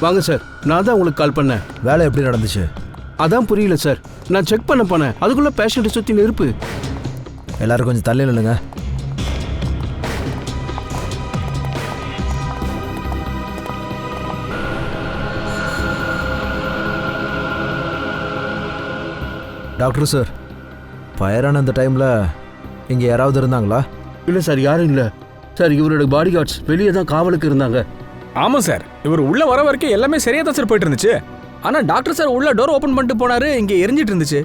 வாங்க சார், நான் தான் உங்களுக்கு கால் பண்ணேன். வேலை எப்படி நடந்துச்சு? அதான் புரியல சார். நான் செக் பண்ண போனேன், அதுக்குள்ள பேஷண்ட்டை சுற்றி நெருப்பு. எல்லாரும் கொஞ்சம் தள்ளி நில்லுங்க. டாக்டர் சார், ஃபயரான அந்த டைமில் இங்கே யாராவது இருந்தாங்களா? இல்லை சார், யாரும் இல்லை சார். இவரோட பாடி கார்ட்ஸ் வெளியே தான் காவலுக்கு இருந்தாங்க. ஆமாம் சார், இவர் உள்ளே வர வரைக்கும் எல்லாமே சரியாக தான் சார் போயிட்டு இருந்துச்சு. ஆனால் டாக்டர் சார் உள்ள டோர் ஓப்பன் பண்ணிட்டு போனாரு, இங்கே எரிஞ்சிட்டு இருந்துச்சு.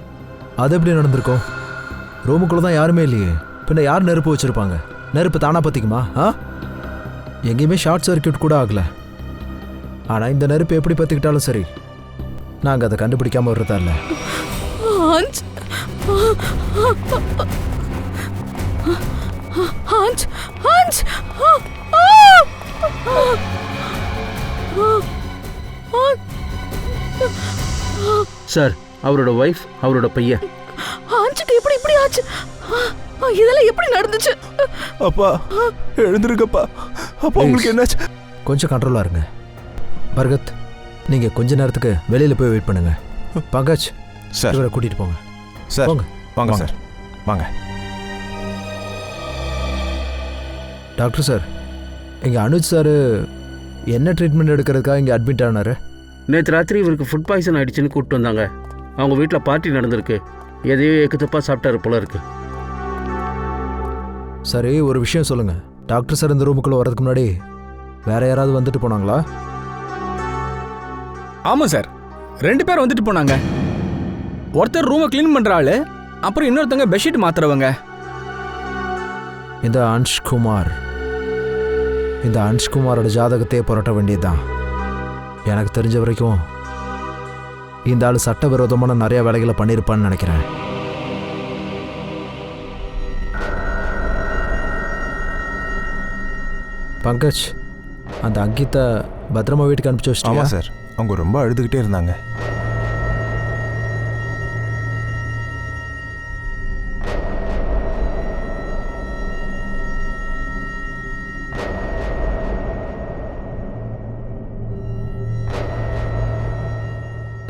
அது எப்படி நடந்திருக்கும்? ரூமுக்குள்ளே தான் யாருமே இல்லையே, பின்ன யார் நெருப்பு வச்சுருப்பாங்க? நெருப்பு தானா பற்றிக்குமா? எங்கேயுமே ஷார்ட் சர்க்கியூட் கூட ஆகலை. ஆனால் இந்த நெருப்பு எப்படி பற்றிக்கிட்டாலும் சரி, நாங்கள் அதை கண்டுபிடிக்காமல் விடுறதா இல்லை. சார், அவரோட வைஃப், அவரோட பையன். ஆஞ்சுக்கு இப்படி ஆச்சு? இதெல்லாம் எப்படி நடந்துச்சு? அப்பா எழுந்திருக்கப்பா. அப்பா உங்களுக்கு என்னாச்சு? கொஞ்சம் கண்ட்ரோலாக இருங்க. பர்கத், நீங்கள் கொஞ்ச நேரத்துக்கு வெளியில் போய் வெயிட் பண்ணுங்க. பங்கஜ் சார், இவரை கூட்டிகிட்டு போங்க. சார் போங்க வாங்க சார், வாங்க. டாக்டர் சார், இங்கே அனுஜ் சார் என்ன ட்ரீட்மெண்ட் எடுக்கிறதுக்காக இங்கே அட்மிட் ஆனார்? நேற்று ராத்திரி இவருக்கு ஃபுட் பாய்சன் ஆயிடுச்சுன்னு கூப்பிட்டு வந்தாங்க. அவங்க வீட்டில் பார்ட்டி நடந்திருக்கு. எதையோ ஏக்கத்தப்பாக சாப்பிட்டாரு போல இருக்கு. சரி, ஒரு விஷயம் சொல்லுங்கள். டாக்டர் சார் இந்த ரூமுக்குள்ளே வரதுக்கு முன்னாடி வேற யாராவது வந்துட்டு போனாங்களா? ஆமாம் சார், 2 பேர் வந்துட்டு போனாங்க. ஒருத்தர் ரூமை க்ளீன் பண்ணுற ஆள், அப்புறம் இன்னொருத்தங்க பெட்ஷீட் மாத்துறவங்க. இந்த அன்ஷ்குமாரோட ஜாதகத்தையே புரட்ட வேண்டியதுதான். எனக்கு தெரிஞ்ச வரைக்கும் இந்த ஆள் சட்டவிரோதமான நிறைய வேலைகளை பண்ணியிருப்பான்னு நினைக்கிறேன். பங்கஜ், அந்த அங்கித்தை பத்திரமா வீட்டுக்கு அனுப்பிச்சு வச்சிட்டியா? ஆமாம் சார், அவங்க ரொம்ப அழுதுகிட்டே இருந்தாங்க.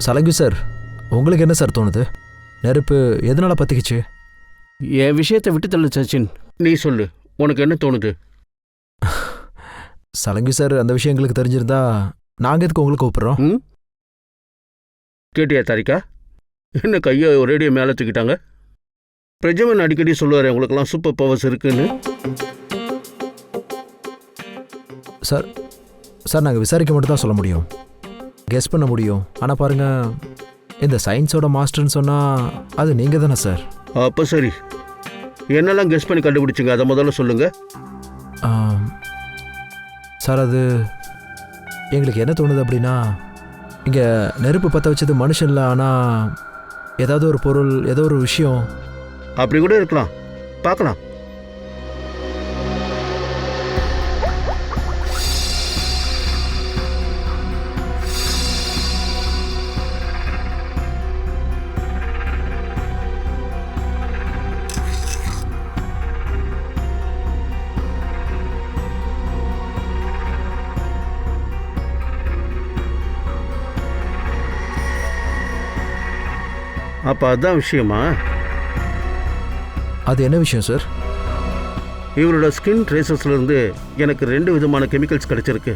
சலங்கு சார், உங்களுக்கு என்ன சார் தோணுது? நெருப்பு எதனால பற்றிக்கிச்சு? என் விஷயத்தை விட்டு தள்ளு சச்சின், நீ சொல்லு, உனக்கு என்ன தோணுது? சலங்கு சார், அந்த விஷயம் எங்களுக்கு தெரிஞ்சிருந்தா நாங்கள் எதுக்கு உங்களுக்கு கூப்பிட்றோம்? கேட்டியா தாரிகா? என்ன கையை ஒரேடியோ மேலே தூக்கிட்டாங்க? பிரஜமன் அடிக்கடி சொல்லுவார் உங்களுக்கெல்லாம் சூப்பர் பவர்ஸ் இருக்குன்னு. சார் சார் நாங்கள் விசாரிக்க மட்டும் தான் சொல்ல முடியும், கெஸ் பண்ண முடியும். ஆனால் பாருங்கள், இந்த சயின்ஸோட மாஸ்டர்னு சொன்னால் அது நீங்கள் தானே சார்? அப்போ சரி, என்னெல்லாம் கெஸ் பண்ணி கண்டுபிடிச்சிங்க, அதை முதல்ல சொல்லுங்கள். சார், அது எங்களுக்கு என்ன தோணுது அப்படின்னா, இங்கே நெருப்பு பற்ற வச்சது மனுஷன் இல்லை, ஆனால் ஏதாவது ஒரு பொருள், ஏதோ ஒரு விஷயம். அப்படி கூட இருக்கலாம், பார்க்கலாம். அப்போ அதுதான் விஷயமா? அது என்ன விஷயம் சார்? இவரோட ஸ்கின் ட்ரேசஸ்லேருந்து எனக்கு 2 விதமான கெமிக்கல்ஸ் கிடச்சிருக்கு.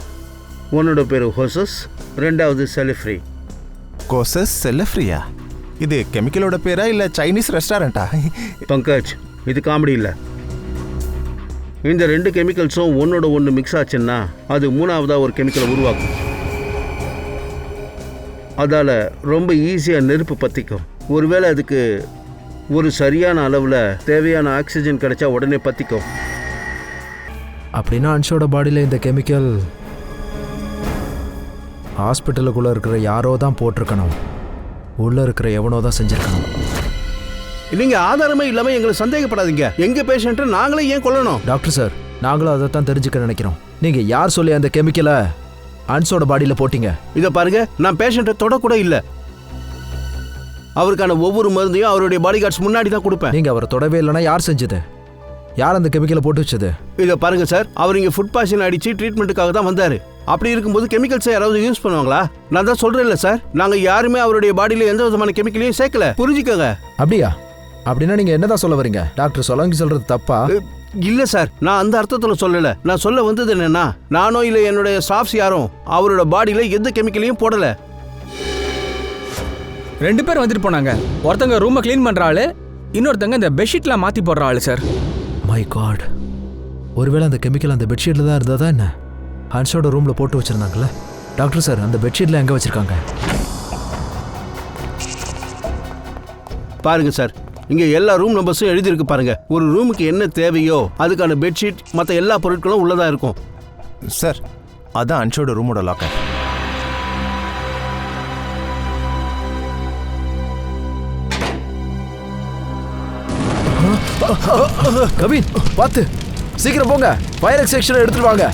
ஒன்னோட பேர் ஹோசஸ், 2வது செலிஃப்ரி. கோசஸ் செல்லஃப்ரியா? இது கெமிக்கலோட பேரா இல்லை சைனீஸ் ரெஸ்டாரண்ட்டா? பங்கஜ், இது காமெடி இல்லை. இந்த 2 கெமிக்கல்ஸும் ஒன்னோட ஒன்று மிக்ஸ் ஆச்சுன்னா அது 3வதாக ஒரு கெமிக்கலை உருவாக்கும். அதால் ரொம்ப ஈஸியாக நெருப்பு பற்றிக்கும். ஒருவேளை அதுக்கு ஒரு சரியான அளவில் தேவையான ஆக்சிஜன் கிடைச்சா உடனே பற்றிக்கும். அப்படின்னா அன்ஷோட பாடியில் இந்த கெமிக்கல் ஹாஸ்பிட்டலுக்குள்ளே இருக்கிற யாரோ தான் போட்டிருக்கணும், உள்ளே இருக்கிற எவனோ தான் செஞ்சுருக்கணும். நீங்கள் ஆதாரமே இல்லாமல் எங்களை சந்தேகப்படாதீங்க. எங்கள் பேஷண்ட்டை நாங்களே ஏன் கொல்லணும்? டாக்டர் சார், நாங்களும் அதை தான் தெரிஞ்சுக்க நினைக்கிறோம். நீங்கள் யார் சொல்லி அந்த கெமிக்கலை அன்ஸோட பாடியில் போட்டிங்க? இதை பாருங்க, நான் பேஷண்ட்டை தொடக்கூட இல்லை. அவருக்கான ஒவ்வொரு மருந்தையும் அவருடைய பாடி கார்ட்ஸ் முன்னாடி தான் கொடுப்பேன். நீங்கள் அவரை தொடவே இல்லைன்னா யார் செஞ்சது? யார் அந்த கெமிக்கலை போட்டு வச்சது? இதை பாருங்க சார், அவர் இங்கே ஃபுட் பாய்சன் அடித்து ட்ரீட்மெண்ட்டுக்காக தான் வந்தார். அப்படி இருக்கும்போது கெமிக்கல்ஸை யாராவது யூஸ் பண்ணுவாங்களா? நான் தான் சொல்றேன்ல சார், நாங்க யாருமே அவருடைய பாடியில எந்த விதமான கெமிக்கலையும் சேர்க்கல, புரிஞ்சுக்கோங்க. அப்படியா? அப்படின்னா நீங்க என்னதான் சொல்ல வரீங்க? டாக்டர் சொலங்கி சொல்றது தப்பா? இல்ல சார், நான் அந்த அர்த்தத்துல சொல்லல. நான் சொல்ல வந்தது என்னன்னா, நானோ இல்ல என்னுடைய ஸ்டாஃப்ஸ் யாரும் அவரோட பாடியில எந்த கெமிக்கலையும் போடல. 2 பேர் வந்துட்டு போனாங்க. ஒருத்தங்க ரூமை க்ளீன் பண்ற ஆளு, இன்னொருத்தங்க இந்த பெட்ஷீட்லாம் மாத்தி போடுற ஆளு சார். மை காட், ஒருவேளை அந்த கெமிக்கல் அந்த பெட்ஷீட்ல தான் இருந்ததா என்ன? ஹன்ஷோட ரூம்ல போட்டு வச்சிருந்தாங்கல்ல? டாக்டர் சார், அந்த பெட்ஷீட்ல எங்க வச்சிருக்காங்க? பாருங்க சார், இங்க எல்லா ரூம் நம்பர்ஸும் எழுதியிருக்கு பாருங்க. ஒரு ரூமுக்கு என்ன தேவையோ அதுக்கான பெட்ஷீட் மற்ற எல்லா பொருட்களும் உள்ளதா இருக்கும். சார், அதான் அன்ஷோட ரூமோட லாக்கர். கவின், பார்த்து சீக்கிரம் போங்க, ஃபயர் எக்ஸ்டென்ஷன் எடுத்துட்டு வாங்க.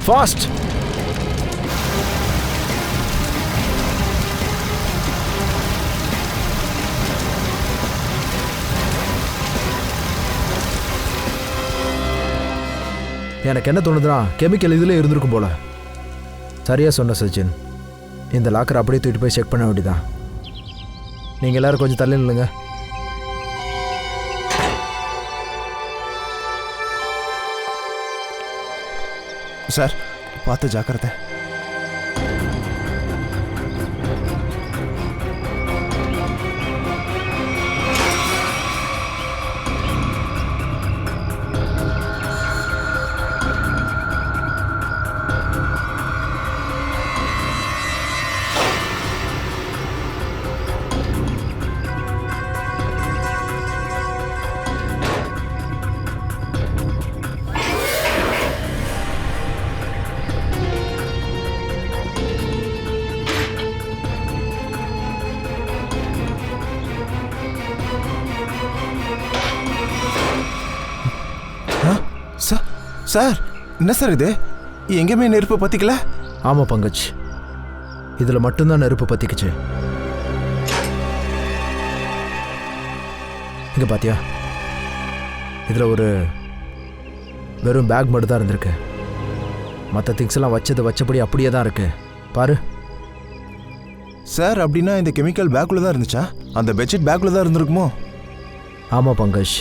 ஃபாஸ்ட். எனக்கு என்ன தோணுதுன்னா, கெமிக்கல் இதுல இருந்திருக்கும் போல. சரியா சொன்ன சச்சின். இந்த லாக்கர் அப்படியே தூக்கிட்டு போய் செக் பண்ண வேண்டியதான். நீங்க எல்லாரும் கொஞ்சம் தள்ளி நில்லுங்க. சார், பார்த்து ஜாக்கிரதை. சார், என்ன சார் இது? எங்கேயுமே நெருப்பு பத்திக்கல? ஆமா பங்கஜ், இதுல மட்டும்தான் நெருப்பு பத்திக்குச்சு. இங்க பாத்தியா, இதுல ஒரு வெறும் பேக் மட்டும் தான் இருந்திருக்கு. மற்ற திங்ஸ் எல்லாம் வச்சபடி அப்படியே தான் இருக்கு. பாரு சார், அப்படின்னா இந்த கெமிக்கல் பேக்குள்ள தான் இருந்துச்சா? அந்த பெட்ஷீட் பேக்குள்ள தான் இருந்திருக்குமோ? ஆமா பங்கஜ்,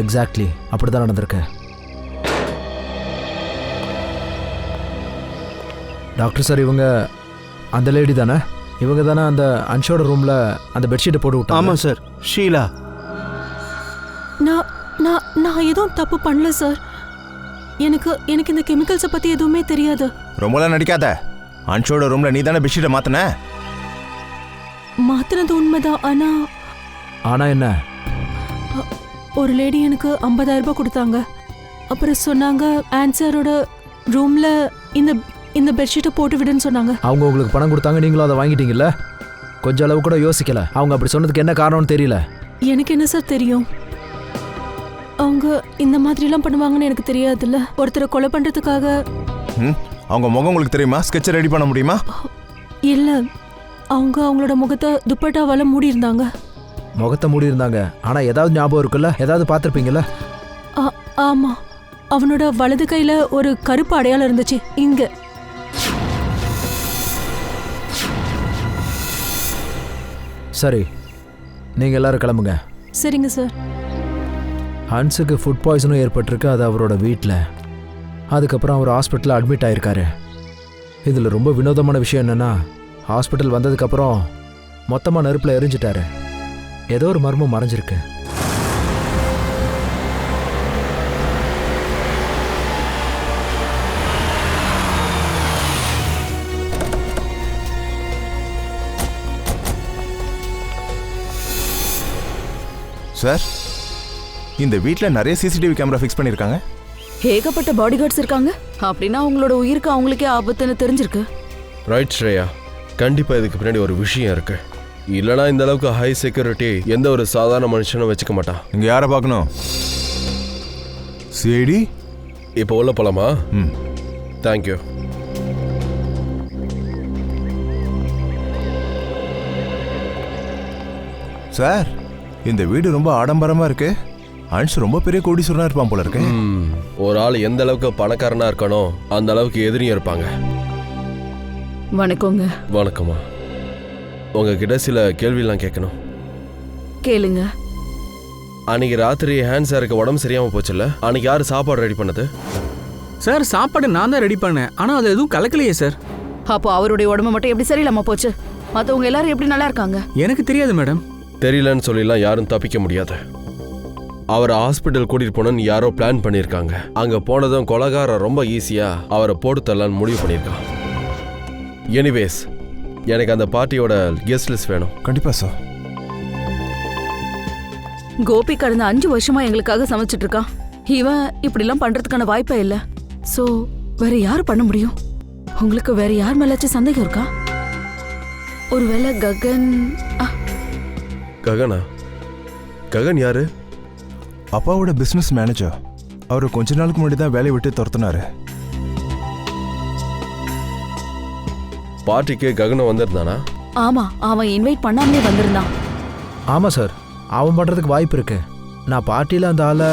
எக்ஸாக்ட்லி அப்படிதான் நடந்திருக்கு. டாக்டர் சார், இவங்க அந்த லேடி தானே? இவங்க தானே அந்த அன்ஷோட ரூம்ல அந்த பெட்ஷீட்டை போட்டு விட்டாங்க? ஆமா சார், ஷீலா. நான் எதுவும் தப்பு பண்ணல சார். எனக்கு இந்த கெமிக்கல்ஸை பத்தி எதுவுமே தெரியாது. ரொம்பலாம் நடிக்காத. அன்ஷோட ரூம்ல நீ தானே பெட்ஷீட்டை மாத்தின? மாத்தினது உண்மைதான். ஆனா என்ன? ஒரு லேடி எனக்கு 50,000 ரூபாய் கொடுத்தாங்க. அப்புறம் சொன்னாங்க ஆன்சரோட ரூம்ல இந்த பெட்ஷீட்டை போட்டு விடுன்னு சொன்னாங்க. அவங்க உங்களுக்கு பணம் கொடுத்தாங்க, நீங்களும் அதை வாங்கிட்டீங்கல்ல? கொஞ்சம் அளவு கூட யோசிக்கல. அவங்க அப்படி சொன்னதுக்கு என்ன காரணம்னு தெரியல. எனக்கு என்ன சார் தெரியும்? அவங்க இந்த மாதிரிலாம் பண்ணுவாங்கன்னு எனக்கு தெரியாதுல்ல. ஒருத்தரை கொலை பண்றதுக்காக. அவங்க முகம் உங்களுக்கு தெரியுமா? ஸ்கெட்ச் ரெடி பண்ண முடியுமா? இல்ல, அவங்களோட முகத்தை துப்பட்டாவால மூடி இருந்தாங்க. முகத்தை மூடி இருந்தாங்க, ஆனா ஏதாவது ஞாபகம் இருக்குல்ல? ஏதாவது பார்த்துருப்பீங்கல்ல? ஆமா, அவனோட வலது கையில ஒரு கருப்பு அடையாளம் இருந்துச்சு. இங்க. சரி, நீங்க எல்லாரும் கிளம்புங்க. சரிங்க சார். ஹன்ஸுக்கு ஃபுட் பாய்சனும் ஏற்பட்டிருக்கு, அது அவரோட வீட்டில். அதுக்கப்புறம் அவர் ஹாஸ்பிட்டலில் அட்மிட் ஆயிருக்காரு. இதில் ரொம்ப வினோதமான விஷயம் என்னன்னா, ஹாஸ்பிட்டல் வந்ததுக்கப்புறம் மொத்தமாக நெருப்பில் எரிஞ்சிட்டாரு. ஏதோ ஒரு மர்மம் மறைஞ்சிருக்கு. சார், இந்த வீட்டில் நிறைய சிசிடிவி கேமரா ஃபிக்ஸ் பண்ணியிருக்காங்க. ஏகப்பட்ட பாடி கார்ட்ஸ் இருக்காங்க. அப்படின்னா அவங்களோட உயிருக்கு அவங்களுக்கே ஆபத்துன்னு தெரிஞ்சிருக்கு. ரைட் ஸ்ரேயா, கண்டிப்பா இதுக்கு பின்னாடி ஒரு விஷயம் இருக்கு. இல்லைனா இந்த அளவுக்கு ஹை செக்யூரிட்டி எந்த ஒரு சாதாரண மனுஷனும் வச்சுக்க மாட்டான். இங்க யாரை பார்க்கணும்? சிஐடி. இப்போ உள்ள போலாமா? தேங்க்யூ. சார், இந்த வீடு ரொம்ப ஆடம்பரமா இருக்கு. அன்ஷ் ரொம்ப பெரிய கோடீஸ்வரனா இருப்பான் போல இருக்கு. ஒரு ஆள் எந்த அளவுக்கு பணக்காரனா இருக்கானோ அந்த அளவுக்கு எதிரியும் இருப்பாங்க. வணக்கங்க. வணக்கம்மா. உங்ககிட்ட சில கேள்வியெல்லாம் கேட்கணும். கேளுங்க. அன்னைக்கு ராத்திரி ஹேண்ட் சாருக்கு உடம்பு சரியாம போச்சுல்ல, அன்னைக்கு யாரு சாப்பாடு ரெடி பண்ணது? சார் சாப்பாடு நான் தான் ரெடி பண்ணேன், ஆனால் அது எதுவும் கலக்கலையே சார். அப்போ அவருடைய உடம்பு மட்டும் எப்படி சரியில்லாம போச்சு? மற்றவங்க எல்லாரும் எப்படி நல்லா இருக்காங்க? எனக்கு தெரியாது மேடம். தெரியலன்னு சொல்லிலாம் யாரும் தப்பிக்க முடியாது. அவரை ஹாஸ்பிட்டல் கூட்டிட்டு போனோன்னு யாரோ பிளான் பண்ணியிருக்காங்க. அங்க போனதும் கொலகாரம் ரொம்ப ஈஸியா அவரை போட்டு தரலான்னு முடிவு பண்ணியிருக்கான். எனிவேஸ், எனக்கு அந்த பார்ட்டியோட கெஸ்ட் லிஸ்ட் வேணும். கண்டிப்பா சார். கோபி கடந்த 5 வருஷமா எங்களுக்காக சமைச்சிட்டு இருக்கான். இவன் இப்படிலாம் பண்றதுக்கான வாய்ப்பே இல்லை. ஸோ வேற யாரு பண்ண முடியும்? உங்களுக்கு வேற யார் மேலாச்சும் சந்தேகம் இருக்கா? ஒருவேளை ககன். ககனா? ககன் யாரு? அப்பாவோட பிசினஸ் மேனேஜர். அவரு கொஞ்ச நாளுக்கு முன்னாடி தான் வேலையை விட்டு துரத்துனாரு. பார்ட்டிக்கு ககனம் வந்திருந்தானா? ஆமா, அவன் இன்வைட் பண்ணாமலே வந்திருந்தான். ஆமாம் சார், அவன் பண்ணுறதுக்கு வாய்ப்பு இருக்கு. நான் பார்ட்டியில் அந்த ஆளை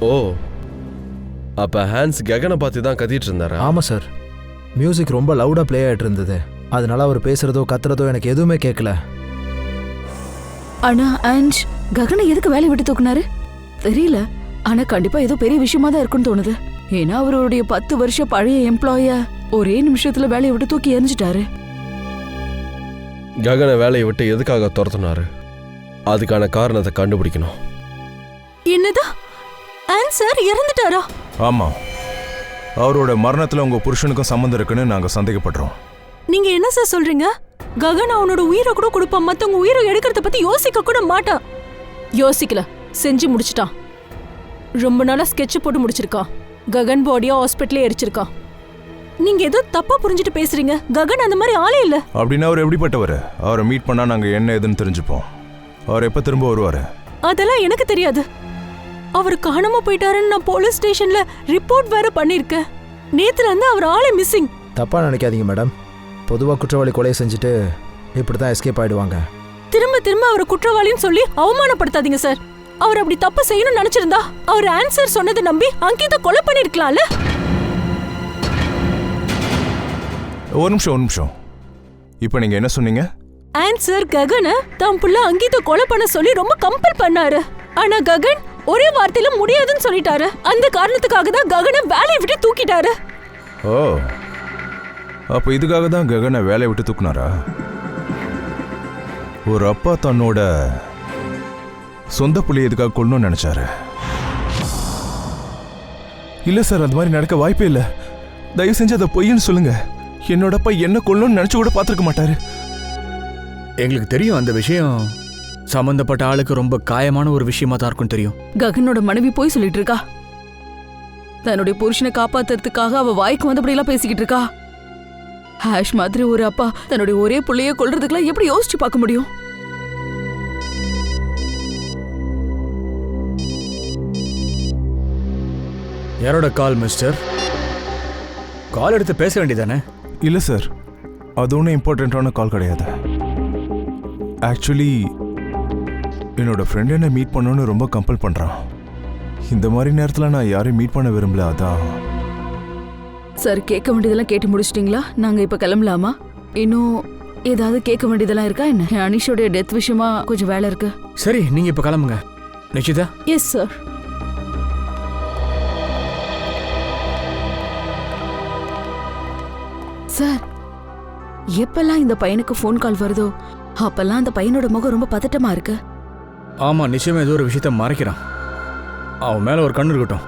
ஓ, அப்ப ஹான்ஸ் ககனை பார்த்து தான் கத்திட்டு இருந்தாரா? ஆமாம் சார், மியூசிக் ரொம்ப லவுடாக ப்ளே ஆகிட்டு இருந்தது. அதனால அவர் பேசுகிறதோ கத்துறதோ எனக்கு எதுவுமே கேட்கல. ஆனா அன்ஷ் ககனை எதுக்கு வேலையை விட்டு தூக்குனாரு தெரியல. ஆனா கண்டிப்பா ஏதோ பெரிய விஷயமா தான் இருக்குன்னு தோணுது. ஏன்னா அவருடைய 10 வருஷம் பழைய எம்ப்ளாய ஒரே நிமிஷத்துல வேலையை விட்டு தூக்கி எரிஞ்சிட்டாரு. ககனை வேலையை விட்டு எதுக்காக துரத்துனாரு? அதுக்கான காரணத்தை கண்டுபிடிக்கணும். என்னதா ஆன்சர் இறந்துட்டாரா? ஆமா, அவரோட மரணத்துல உங்க புருஷனுக்கும் சம்மந்தம் இருக்குன்னு நாங்க சந்தேகப்படுறோம். நீங்க என்ன சார் சொல்றீங்க? ககன் அவனோட உயிரை கூட கொடுப்பான், மத்தவங்க உயிரை எடுக்கிறத பத்தி யோசிக்க கூட மாட்டான். யோசிக்கல, செஞ்சு முடிச்சிட்டான். ரொம்ப நாளா ஸ்கெட்ச் போட்டு முடிச்சிருக்கான். ககன் பாடியா ஹாஸ்பிட்டலே எரிச்சிருக்கான். நீங்க ஏதோ தப்பா புரிஞ்சுட்டு பேசுறீங்க. ககன் அந்த மாதிரி ஆளே இல்ல. அப்படின்னா அவர் எப்படிப்பட்டவர்? அவரை மீட் பண்ணா நாங்க என்ன ஏதுன்னு தெரிஞ்சுப்போம். அவர் எப்ப திரும்ப வருவாரு? அதெல்லாம் எனக்கு தெரியாது. அவர் காணாம போயிட்டாருன்னு நான் போலீஸ் ஸ்டேஷன்ல ரிப்போர்ட் வேற பண்ணிருக்கேன். நேத்துல இருந்து அவர் ஆளே மிஸ்ஸிங். தப்பாக நினைக்காதீங்க மேடம். பொதுவாக குற்றவாளி கொலை செஞ்சுட்டு இப்படி தான் எஸ்கேப் ஆகிடுவாங்க. திரும்ப திரும்ப அவரை குற்றவாளின்னு சொல்லி அவமானப்படுத்தாதீங்க சார். அவர் அப்படி தப்பு செய்யணும்னு நினைச்சிருந்தா அவர் ஆன்சர் சொன்னதை நம்பி அங்கிதா கொலை பண்ணிருக்கலாம்ல. ஒரு நிமிஷம். இப்போ நீங்க என்ன சொன்னீங்க? ஆன்சர் ககனை தான் புள்ள அங்கிதா கொலை பண்ண சொல்லி ரொம்ப கம்பல் பண்ணாரு. ஆனா ககன் ஒரே வார்த்தையில முடியாதுன்னு சொல்லிட்டாரு. அந்த காரணத்துக்காக தான் ககனை வேலையை விட்டு தூக்கிட்டாரு. ஓ, அப்போ இதுக்காக தான் ககனை வேலையை விட்டு தூக்குனாரா? ஒரு அப்பா தன்னோட சொந்த புள்ளையை எதுக்காக கொள்ளணும்னு நினைச்சாரு? இல்ல சார், அது மாதிரி நடக்க வாய்ப்பே இல்லை. தயவு செஞ்சு அதை பொய்ன்னு சொல்லுங்க. என்னோட அப்பா என்ன கொள்ளணும்னு நினைச்சு கூட பார்த்துருக்க மாட்டாரு. எங்களுக்கு தெரியும் அந்த விஷயம் சம்பந்தப்பட்ட ஆளுக்கு ரொம்ப காயமான ஒரு விஷயமா தான் இருக்கும் தெரியும். ககனோட மனைவி போய் சொல்லிட்டு இருக்கா. தன்னுடைய புருஷனை காப்பாத்துறதுக்காக அவ வாய்க்கு வந்தபடி எல்லாம் பேசிக்கிட்டு இருக்கா. ஹாஷ் மாதிரி ஒரு அப்பா தன்னுடைய ஒரே புள்ளைய கொல்றதுக்குலாம் எப்படி யோசிச்சு பார்க்க முடியும்? யாரோட கால் மிஸ்டர்? கால் எடுத்து பேச வேண்டியதானே? இல்லை சார், அது ஒன்றும் இம்பார்ட்டண்ட்டான கால் கிடையாது. ஆக்சுவலி என்னோட ஃப்ரெண்ட் என்ன மீட் பண்ணணும்னு ரொம்ப கம்பல் பண்ணுறான். இந்த மாதிரி நேரத்தில் நான் யாரையும் மீட் பண்ண விரும்பல. அதான் சார், கேட்க வேண்டியதெல்லாம் கேட்டு முடிச்சிட்டிங்களா? நாங்க இப்ப கிளம்பலாமா? இன்னும் ஏதாவது கேட்க வேண்டியதெல்லாம் இருக்கா என்ன? அனிஷோடைய டெத் விஷயமா கொஞ்சம் வேலை இருக்கு. சரி, நீங்க இப்ப கிளம்புங்க. நிச்சிதா? Yes sir. சார், எப்பெல்லாம் இந்த பையனுக்கு ஃபோன் கால் வருதோ அப்பெல்லாம் அந்த பையனோட முகம் ரொம்ப பதட்டமா இருக்கு. ஆமா, நிச்சயமா ஏதோ ஒரு விஷயத்த மறைக்கிறான். அவன் மேல ஒரு கண்ணு இருக்கட்டும்.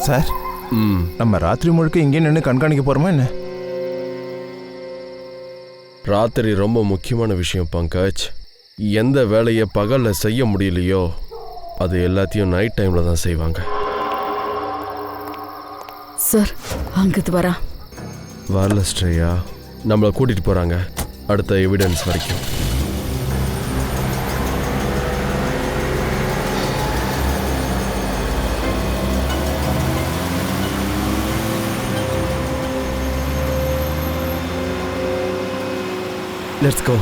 சார், நம்ம ராத்திரி முழுக்க இங்கே நின்று கண்காணிக்க போறோமா என்ன? ராத்திரி ரொம்ப முக்கியமான விஷயம் பங்கஜ். எந்த வேலையை பகல்ல செய்ய முடியலையோ அது எல்லாத்தையும் நைட் டைம்ல தான் செய்வாங்க. சார், அங்கிட்டு வரா. வரல ஸ்ரேயா, நம்மளை கூட்டிட்டு போறாங்க அடுத்த எவிடன்ஸ் வரைக்கும். Let's go.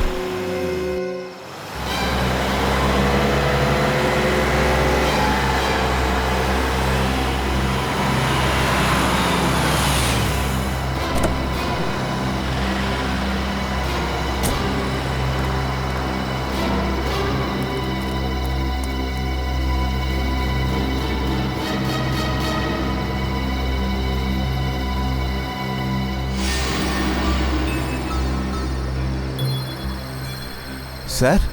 சார்,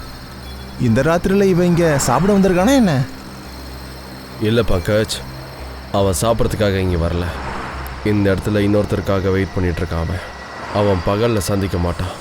இந்த ராத்திரியில் இவன் இங்கே சாப்பிட வந்திருக்கானா என்ன? இல்லை பங்கஜ், அவன் சாப்பிட்றதுக்காக இங்கே வரல. இந்த இடத்துல இன்னொருத்தருக்காக வெயிட் பண்ணிட்டு இருக்கான். அவன் பகலில் சந்திக்க மாட்டான்.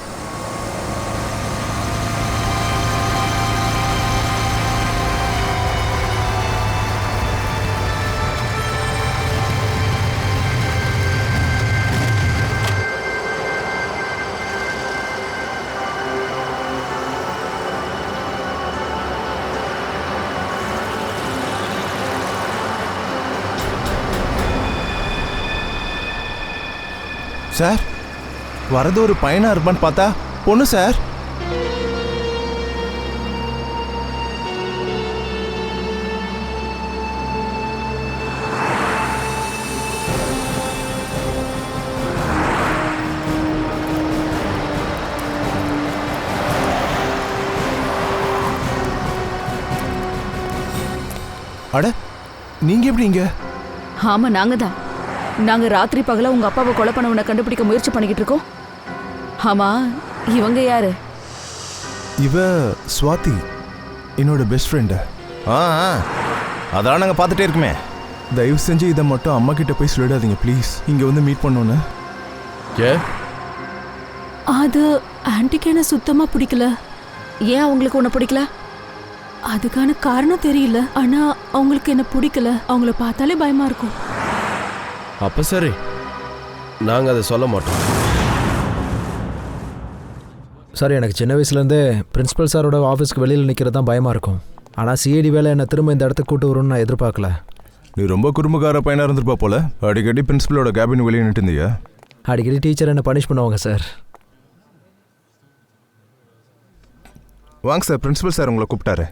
சார், வரது ஒரு பையனா இருப்பான்னு பார்த்தா பொண்ணு சார். அட, நீங்க எப்படி இங்க? ஆமா, நாங்க தான். நாங்க ராத்திரி பகல உங்க அப்பாவை கொலை பண்ணவனை கண்டுபிடிக்க முயற்சி பண்ணிக்கிட்டு இருக்கோம். ஆமா, இவங்க யாரு? இவ ஸ்வாதி, என்னோட பெஸ்ட் ஃப்ரெண்டு. அதான் நாங்கள் பார்த்துட்டே இருக்குமே. தயவு செஞ்சு இதை மட்டும் அம்மா கிட்ட போய் சொல்லிடாதீங்க ப்ளீஸ். இங்கே வந்து மீட் பண்ணோன்னு. அது ஆன்ட்டிக்கு என்ன சுத்தமா பிடிக்கல. ஏன் அவங்களுக்கு உன்னை பிடிக்கல? அதுக்கான காரணம் தெரியல. ஆனா அவங்களுக்கு என்ன பிடிக்கல. அவங்கள பார்த்தாலே பயமா இருக்கும். அப்போ சரி, நாங்கள் அதை சொல்ல மாட்டோம். சார், எனக்கு சின்ன வயசுலேருந்தே பிரின்ஸிபல் சாரோட ஆஃபீஸ்க்கு வெளியில் நிற்கிறது தான் பயமாக இருக்கும். ஆனால் சிஐடி வேலை என்னை திரும்ப இந்த இடத்துக்கு கூட்டு வரும்னு நான் எதிர்பார்க்கல. நீ ரொம்ப குறும்புக்கார பையனாக இருந்திருப்பா போல. அடிக்கடி பிரின்ஸிபலோட கேபின் வெளியே நின்று இருந்தியா? அடிக்கடி டீச்சர் என்னை பனிஷ் பண்ணுவாங்க சார். வாங்க சார், பிரின்ஸிபல் சார் உங்களை கூப்பிட்டாரு.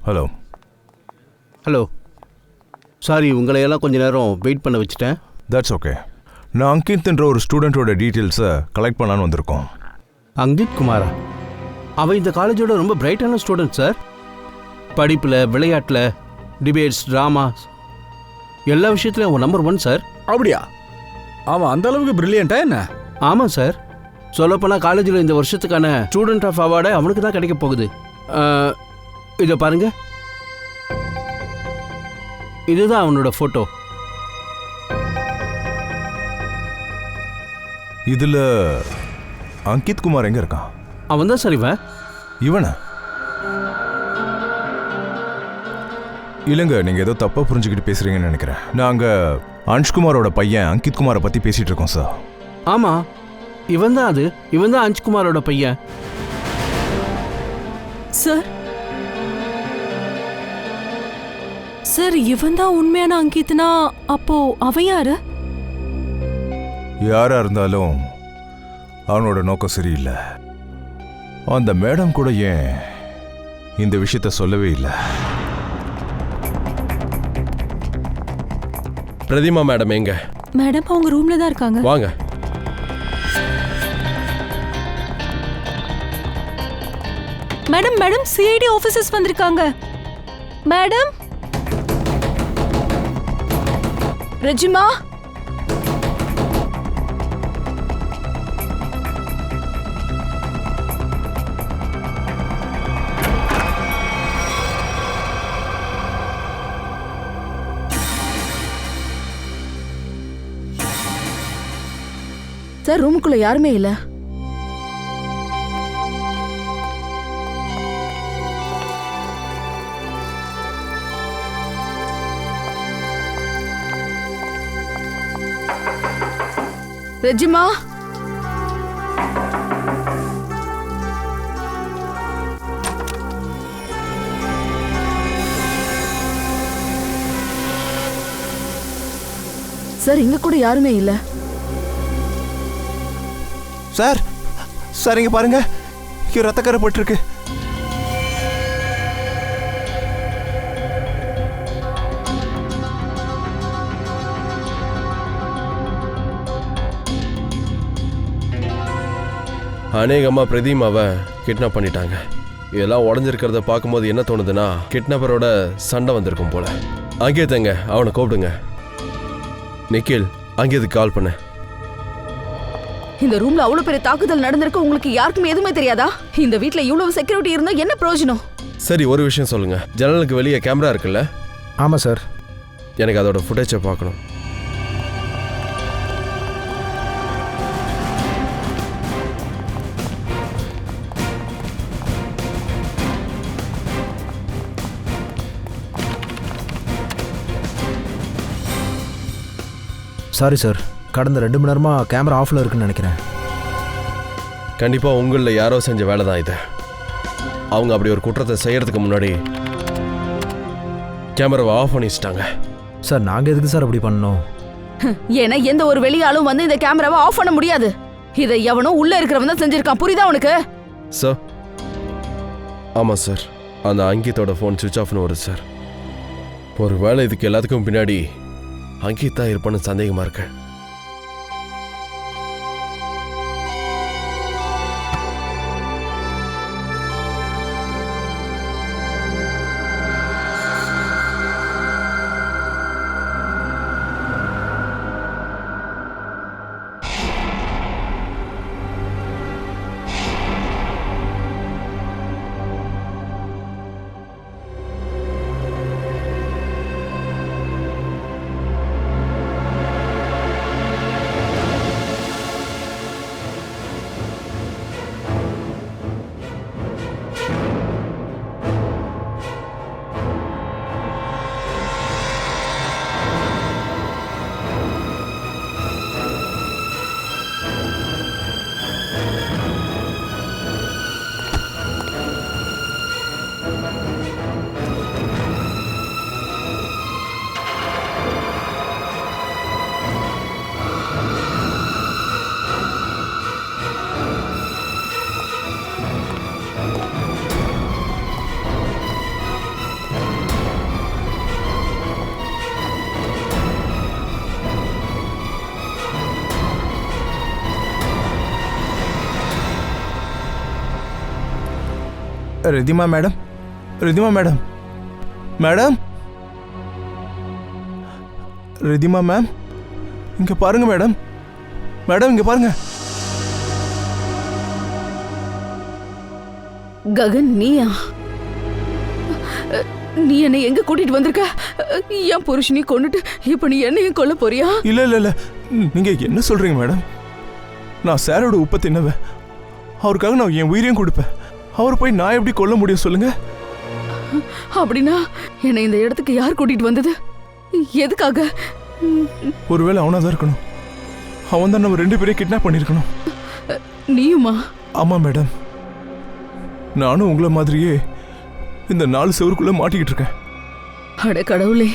ஹலோ. ஹலோ. சாரி, உங்களையெல்லாம் கொஞ்ச நேரம் வெயிட் பண்ண வச்சுட்டேன். That's okay. நான் அங்கித்ன்ற ஒரு ஸ்டூடெண்ட்டோட டீட்டெயில்ஸை கலெக்ட் பண்ணலான்னு வந்திருக்கோம். அங்கித் குமாரா? அவன் இந்த காலேஜோட ரொம்ப பிரைட்டான ஸ்டூடெண்ட் சார். படிப்பில், விளையாட்டில், டிபேட்ஸ், ட்ராமாஸ் எல்லா விஷயத்துலையும் அவன் நம்பர் 1 சார். அப்படியா? அவன் அந்த அளவுக்கு பிரில்லியண்டா என்ன? ஆமாம் சார். சொல்லப்போனால் காலேஜில் இந்த வருஷத்துக்கான ஸ்டூடெண்ட் ஆஃப் அவார்டை அவனுக்கு தான் கிடைக்க போகுது. இதை பாருங்க, இதுதான் அவனோட ஃபோட்டோ. இதில் அங்கித் குமார் எங்கே இருக்கான்? அவன் தான் சார் இவன். இவனா? இல்லைங்க, நீங்கள் ஏதோ தப்பாக புரிஞ்சுக்கிட்டு பேசுகிறீங்கன்னு நினைக்கிறேன். நாங்கள் அன்ஷ்குமாரோட பையன் அங்கித் குமாரை பற்றி பேசிகிட்டு இருக்கோம் சார். ஆமாம், இவன் தான் அது. இவன் தான் அன்ஷ்குமாரோட பையன். சார், சார் இவன் தான் உண்மையான அங்கித்னா அப்போ அவன் யாரு? யாரா இருந்தாலும் அவனோட நோக்கம் சரியில்லை. அந்த மேடம் கூட ஏன் இந்த விஷயத்த சொல்லவே இல்லை? பிரதிமா மேடம் எங்க? மேடம் அவங்க ரூம்ல தான் இருக்காங்க. வாங்க. மேடம், மேடம் சிஐடி ஆபீசர்ஸ் வந்திருக்காங்க. மேடம். ரெஜிமா, சார் ரூமுக்குள்ள யாருமே இல்ல. ரெஜிமா, சார் இங்க கூட யாருமே இல்ல. சார், சார் இங்க பாருங்க, இங்க ரத்தக்கரை பட்டிருக்கு. அநேகமாக பிரதீமாவை கிட்னாப் பண்ணிட்டாங்க. இதெல்லாம் உடஞ்சிருக்கிறத பார்க்கும்போது என்ன தோணுதுன்னா, கிட்னாப்பரோட சண்டை வந்திருக்கும் போல. அங்கே தங்க, அவனை கூப்பிடுங்க. நிக்கில், அங்கே இதுக்கு கால் பண்ண. இந்த ரூம்ல அவ்வளவு பெரிய தாக்குதல் நடந்திருக்கு, உங்களுக்கு யாருக்குமே எதுவுமே தெரியாதா? இந்த வீட்ல இவ்வளவு செக்யூரிட்டி இருந்தா என்ன பிரயோஜனம்? சரி, ஒரு விஷயம் சொல்லுங்க. ஜன்னலுக்கு வெளியே கேமரா இருக்குல்ல? ஆமாம் சார். எனக்கு அதோட ஃபுட்டேஜை பார்க்கணும். சாரி சார், கடந்த 2 மணி நேரமாக கேமரா ஆஃபில் இருக்குன்னு நினைக்கிறேன். கண்டிப்பாக உங்களில் யாரோ செஞ்ச வேலை தான் இது. அவங்க அப்படி ஒரு குற்றத்தை செய்யறதுக்கு முன்னாடி கேமராவை ஆஃப் பண்ணி வச்சிட்டாங்க. சார், நாங்கள் எதுக்கு சார் அப்படி பண்ணோம்? ஏன்னா எந்த ஒரு வெளியாலும் வந்து இந்த கேமராவை ஆஃப் பண்ண முடியாது. இதை எவனோ உள்ள இருக்கிறவன் தான் செஞ்சிருக்கான், புரியுதா உனக்கு? சார், ஆமாம் சார், அந்த அங்கித்தோட ஃபோன் சுவிட்ச் ஆஃப்னு வருது சார். ஒரு வேளை இதுக்கு எல்லாத்துக்கும் பின்னாடி அங்கித் தான் இருப்பான்னு சந்தேகமாக இருக்கு. Ridhima madam, Ridhima madam, madam, Ridhima ma'am, இங்க பாருங்க மேடம், மேடம் இங்க பாருங்க. ககன், நீயா? நீ என்னை எங்க கூட்டிட்டு வந்திருக்க? என் புருஷனையும் கொண்டுட்டு இப்ப நீ என்னையும் கொல்ல போறியா? இல்ல இல்ல இல்ல, நீங்க என்ன சொல்றீங்க மேடம்? நான் சாரோட உப்பை தின்னவன், அவருக்காக நான் என் உயிரையும் கொடுப்பேன். அவர் போய் நான் எப்படி கொல்ல முடியும் சொல்லுங்க? அப்படின்னா என்னை இந்த இடத்துக்கு யார் கூட்டிட்டு வந்தது? எதுக்காக? ஒருவேளை அவனாதான் இருக்கணும். அவன் தான் நம்ம 2 பேரையும் கிட்னாப் பண்ணிருக்கணும். நீயுமா? ஆமா மேடம், நானும் உங்களை மாதிரியே இந்த 4 செவருக்குள்ள மாட்டிக்கிட்டு இருக்கேன். அட கடவுளே,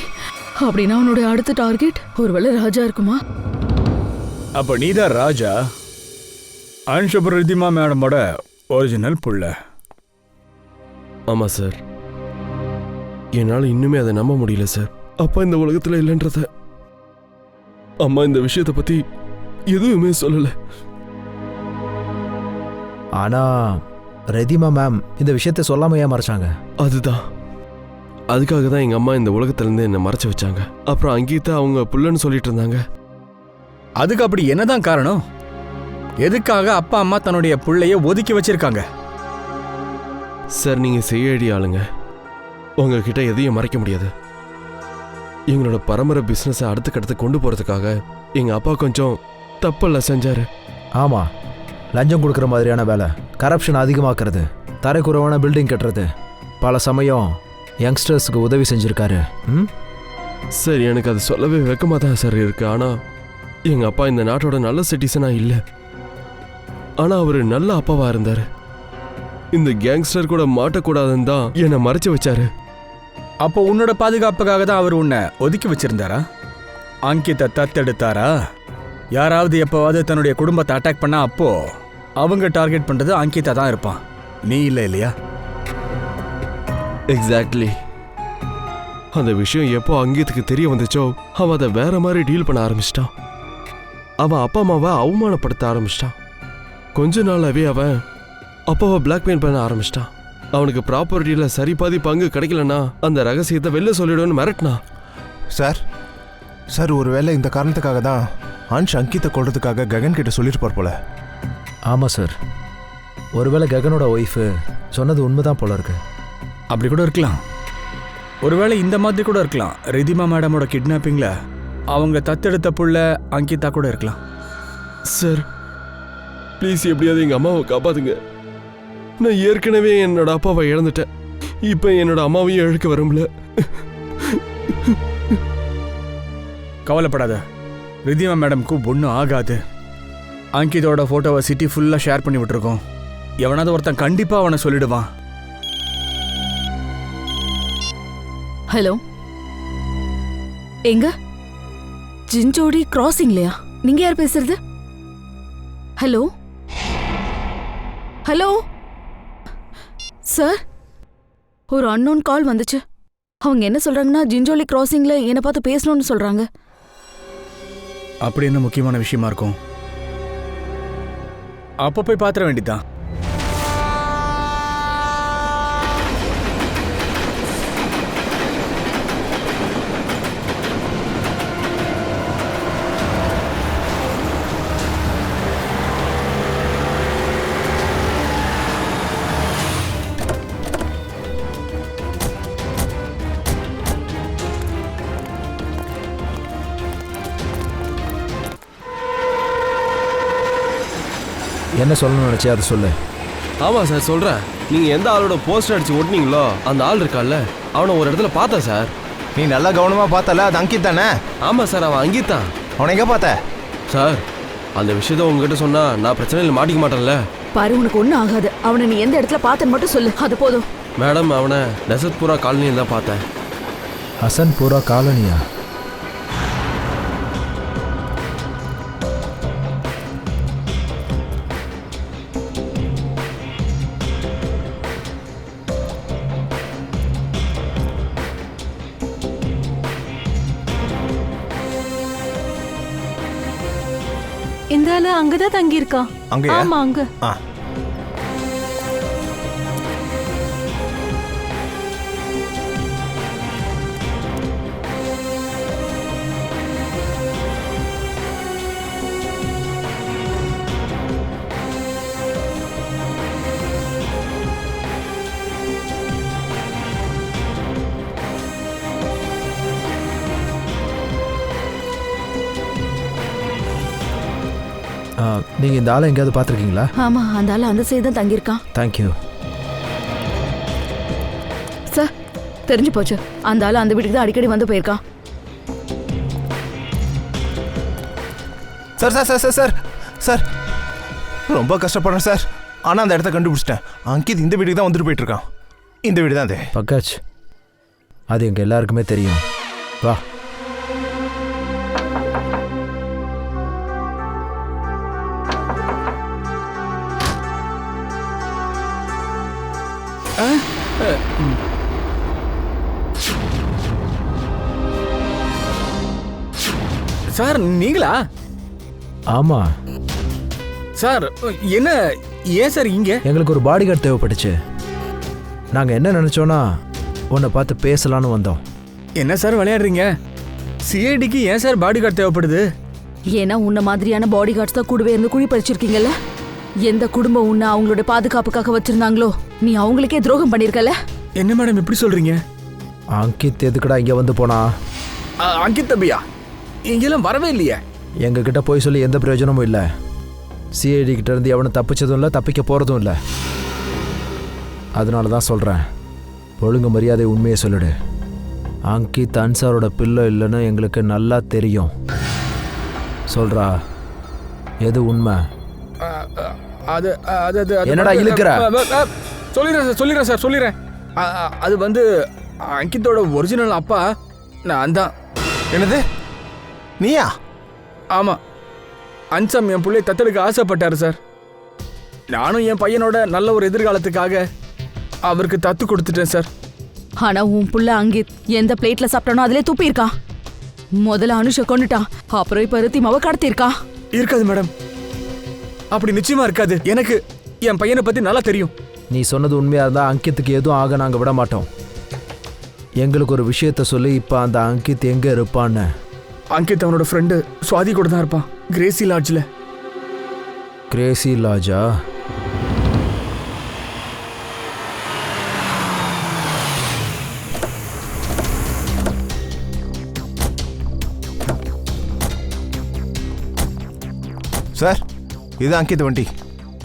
அப்படின்னா அவனோட அடுத்த டார்கெட் ஒருவேளை ராஜா இருக்குமா? அப்ப நீதான் ராஜா, அன்ஷபர் ரிதிமா மேடமோட ஒரிஜினல் புள்ள. ஆமாம் சார், என்னால் இன்னுமே அதை நம்ப முடியல சார். அப்பா இந்த உலகத்தில் இல்லைன்றத, அம்மா இந்த விஷயத்தை பற்றி எதுவுமே சொல்லலை. ஆனால் ரிதிமா மேம் இந்த விஷயத்தை சொல்லாமல் ஏன் மறைச்சாங்க? அதுதான், அதுக்காக தான் எங்கள் அம்மா இந்த உலகத்துலேருந்து என்னை மறைச்சு வச்சாங்க. அப்புறம் அங்கீதா அவங்க புள்ளன்னு சொல்லிட்டு இருந்தாங்க. அதுக்கு அப்படி என்னதான் காரணம்? எதுக்காக அப்பா அம்மா தன்னுடைய புள்ளைய ஒதுக்கி வச்சிருக்காங்க? சார், நீங்கள் செய்யடி ஆளுங்க, உங்ககிட்ட எதையும் மறைக்க முடியாது. எங்களோட பரம்பரை பிஸ்னஸை அடுத்துக்கடுத்து கொண்டு போகிறதுக்காக எங்கள் அப்பா கொஞ்சம் தப்பெல்லாம் செஞ்சார். ஆமாம், லஞ்சம் கொடுக்குற மாதிரியான வேலை, கரப்ஷன் அதிகமாக்குறது, தரைக்குறைவான பில்டிங் கட்டுறது, பல சமயம் யங்ஸ்டர்ஸுக்கு உதவி செஞ்சுருக்காரு. சார், எனக்கு அது சொல்லவே வெக்கமாக தான் சார் இருக்கு. ஆனால் எங்கள் அப்பா இந்த நாட்டோட நல்ல சிட்டிசனாக இல்லை. ஆனால் அவர் நல்ல அப்பாவாக இருந்தார். இந்த கேங்ஸ்டர் கூட மாட்டக்கூடாதுன்னு தான் என்னை மறைச்சு வச்சாரு. அப்போ உன்னோட பாதுகாப்புக்காக தான் அவர் உன்னை ஒதுக்கி வச்சிருந்தாரா? அங்கித்தை தத்தெடுத்தாரா? யாராவது எப்போவாவது தன்னுடைய குடும்பத்தை அட்டாக் பண்ணா அப்போ அவங்க டார்கெட் பண்றது அங்கிதா தான் இருப்பான், நீ இல்லை இல்லையா? எக்ஸாக்ட்லி. அந்த விஷயம் எப்போ அங்கீத்துக்கு தெரிய வந்துச்சோ அவன் அதை வேற மாதிரி டீல் பண்ண ஆரம்பிச்சிட்டான். அவன் அப்பா அம்மாவை அவமானப்படுத்த ஆரம்பிச்சிட்டான். கொஞ்ச நாளாவே அவன் அப்பாவை பிளாக்மெயில் பண்ண ஆரம்பிச்சிட்டான். அவனுக்கு ப்ராப்பர்ட்டியில் சரி பாதி பங்கு கிடைக்கலன்னா அந்த ரகசியத்தை வெளில சொல்லிடுன்னு மிரட்டினான். சார் சார் ஒருவேளை இந்த காரணத்துக்காக தான் அன்ஷ் அங்கித்தை கொள்றதுக்காக ககன் கிட்ட சொல்லிட்டு போல. ஆமாம் சார், ஒருவேளை ககனோட ஒய்ஃபு சொன்னது உண்மைதான் போல இருக்கு. அப்படி கூட இருக்கலாம். ஒருவேளை இந்த மாதிரி கூட இருக்கலாம். ரிதிமா மேடமோட கிட்னாப்பிங்ல அவங்க தத்தெடுத்த புள்ள அங்கிதா கூட இருக்கலாம். சார் ப்ளீஸ் எப்படியாவது எங்கள் அம்மாவை காப்பாத்துங்க. நான் ஏற்கனவே என்னோட அப்பாவை இழந்துட்டேன். இப்போ என்னோட அம்மாவையும் இழக்க விரும்பல. கவலைப்படாத, ரிதிமா மேடம்க்கு ஒன்றும் ஆகாது. அங்கிதோட ஃபோட்டோவை சிட்டி ஃபுல்லாக ஷேர் பண்ணி விட்டுருக்கோம். எவனாவது ஒருத்தன் கண்டிப்பாக அவனை சொல்லிடுவான். ஹலோ, எங்க ஜிஞ்சோடி கிராசிங்லையா? நீங்க யார் பேசுறது? ஹலோ ஹலோ சார், ஒரு அன்னோன் கால் வந்துச்சு. அவங்க என்ன சொல்றாங்கன்னா ஜிஞ்சோலி கிராசிங்ல என்னை பார்த்து பேசணும்னு சொல்றாங்க. அப்படி என்ன முக்கியமான விஷயமா இருக்கும்? அப்போ போய் பார்த்துட வேண்டியதான். என்ன சொல்லணும்னு நினச்சி அதை சொல்லு. ஆமாம் சார் சொல்கிறேன். நீங்கள் எந்த ஆளோட போஸ்டர் அடிச்சு ஓட்டினீங்களோ அந்த ஆள் இருக்கான்ல, அவனை ஒரு இடத்துல பார்த்தேன் சார். நீ நல்லா கவனமாக பார்த்தல, அது அங்கித் தானே? ஆமாம் சார், அவன் அங்கித்தான். அவனை எங்கே பார்த்த? சார் அந்த விஷயத்த உங்ககிட்ட சொன்னால் நான் பிரச்சனையில் மாட்டிக்க மாட்டேன்ல. பாரு, உனக்கு ஒன்றும் ஆகாது. அவனை நீ எந்த இடத்துல பார்த்தன்னு மட்டும் சொல்லு, அது போதும். மேடம் அவனை நெசத்புரா காலனியில் தான் பார்த்தேன். ஹசன்பூரா காலனியா? இந்த ஆளு அங்கதான் தங்கி இருக்கா. அங்கயா? ஆமா, அங்க. ஆ நீங்கள் இந்த ஆளை எங்கேயாவது பார்த்துருக்கீங்களா? ஆமா, அந்த ஆளு அந்த சைடு தான் தங்கியிருக்கான். தேங்க்யூ சார், தெரிஞ்சு போச்சு. அந்த ஆளு அந்த வீட்டுக்கு தான் அடிக்கடி வந்து போயிருக்கான். Sir sir sir sir sir sir ரொம்ப கஷ்டப்படுறேன் சார். ஆனால் அந்த இடத்த கண்டுபிடிச்சிட்டேன். அங்கித் இந்த வீட்டுக்கு தான் வந்துட்டு போயிட்டு இருக்கான். இந்த வீடு தான் அது. பக்காச், அது எங்கள் எல்லாருக்குமே தெரியும். வா. சார் நீங்களா? ஆமாம் சார் என்ன, ஏன் சார் இங்கே? எங்களுக்கு ஒரு பாடி கார்டு தேவைப்பட்டுச்சு. நாங்கள் என்ன நினச்சோன்னா உன்னை பார்த்து பேசலான்னு வந்தோம். என்ன சார் விளையாடுறீங்க? சிஐடிக்கு ஏன் சார் பாடி கார்டு தேவைப்படுது? ஏன்னா உன்ன மாதிரியான பாடி கார்ட்ஸ் தான் கூடவே இருந்து குழி பறிச்சிருக்கீங்கல்ல. எந்த குடும்பம் உன்னை அவங்களோட பாதுகாப்புக்காக வச்சிருந்தாங்களோ நீ அவங்களுக்கே துரோகம் பண்ணிருக்கல. என்ன மேடம் இப்படி சொல்றீங்க? அங்கித் எதுக்குடா இங்கே வந்து போனா? அங்கித் தம்பியா இங்கெல்லாம் வரவே இல்லையே. எங்ககிட்ட போய் சொல்லி எந்த பிரயோஜனமும் இல்லை. சிஐடி கிட்ட இருந்து எவனும் தப்பிச்சதும் இல்லை, தப்பிக்க போகிறதும் இல்லை. அதனால தான் சொல்கிறேன், ஒழுங்கு மரியாதை உண்மையை சொல்லிடு. அங்கித் அன்சாரோட பிள்ளை இல்லைன்னு எங்களுக்கு நல்லா தெரியும். சொல்கிறா, எது உண்மை? அது அது அது என்னடா இழுக்கிற? சொல்லிடுறேன் சார். அது வந்து அங்கித்தோட ஒரிஜினல் அப்பா நான் தான். என்னது, நீயா? ஆமாம், அன்சம் என் பிள்ளை தத்தெடுக்க ஆசைப்பட்டார் சார். நானும் என் பையனோட நல்ல ஒரு எதிர்காலத்துக்காக அவருக்கு தத்து கொடுத்துட்டேன் சார். ஆனா உன் புள்ள அங்கித் எந்த பிளேட்ல சாப்பிட்டானோ அதிலே துப்பி இருக்கான். முதல்ல அனுஷ கொண்டுட்டான், அப்புறம் இப்ப ரித்திமாவை கடத்திருக்கான். இருக்காது மேடம், அப்படி நிச்சயமா இருக்காது. எனக்கு என் பையனை பத்தி நல்லா தெரியும். நீ சொன்னது உண்மையா இருந்தா அங்கித்துக்கு எதுவும் ஆக நாங்க விட மாட்டோம். எங்களுக்கு ஒரு விஷயத்த சொல்லி இப்ப அந்த அங்கித் எங்க இருப்பான்னு. அங்கித் அவனோட ஃப்ரெண்டு சுவாதி கூட தான் இருப்பான், கிரேசி லாட்ஜில். கிரேசி லாஜா? சார், இது அங்கித் வண்டி.